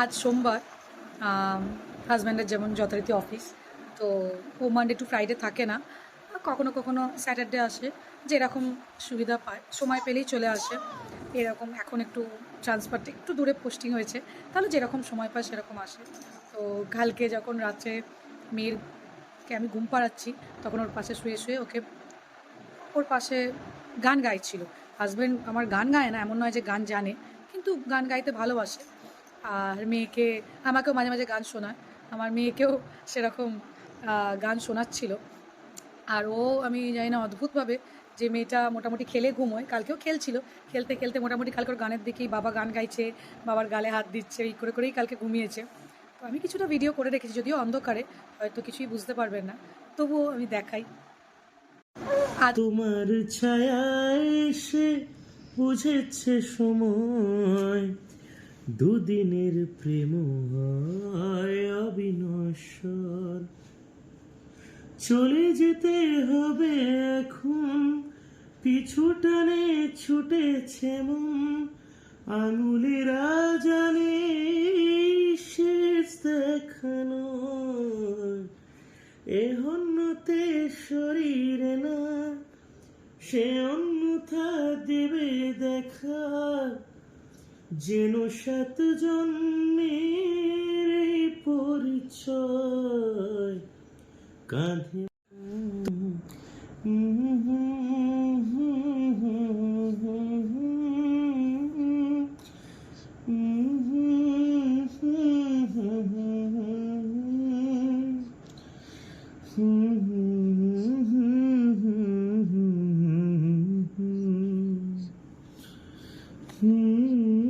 আজ সোমবার, হাজব্যান্ডের যেমন যথারীতি অফিস, তো ও মানডে টু ফ্রাইডে থাকে না, কখনো কখনো স্যাটারডে আসে, যেরকম সুবিধা পায় সময় পেলেই চলে আসে। এরকম এখন একটু ট্রান্সফারটা একটু দূরে পোস্টিং হয়েছে, তাহলে যেরকম সময় পায় সেরকম আসে। তো কালকে যখন রাত্রে মেয়েরকে আমি ঘুম পাড়াচ্ছি, তখন ওর পাশে শুয়ে শুয়ে ওর পাশে গান গাইছিল। হাজব্যান্ড আমার গান গায় না, এমন নয় যে গান জানে, কিন্তু গান গাইতে ভালোবাসে। আর মেয়েকে, আমাকেও মাঝে মাঝে গান শোনায়, আমার মেয়েকেও সেরকম গান শোনাচ্ছিল। আর ও, আমি জানি না, অদ্ভুতভাবে যে মেয়েটা মোটামুটি খেলে ঘুমোয়, কালকেও খেলছিল, খেলতে খেলতে মোটামুটি কালকে ওর গানের দিকেই বাবা গান গাইছে, বাবার গালে হাত দিচ্ছে, এই করে করেই কালকে ঘুমিয়েছে। তো আমি কিছুটা ভিডিও করে রেখেছি, যদিও অন্ধকারে হয়তো কিছুই বুঝতে পারবেন না, তবুও আমি দেখাই। আর তোমার ছায়ায় এসে বুঝেছে সময়, দুদিনের প্রেম হয় অবিনশ্বর। চলে যেতে হবে এখন, পিছু টানে ছুটেছে মন, আঙুলেরা জানে শেষ দেখানো। এ হন্যতে শরীরে না, সে অন্যথা দেবে দেখা, যেন 7 জন্মের এই পরিচয় কাঁধে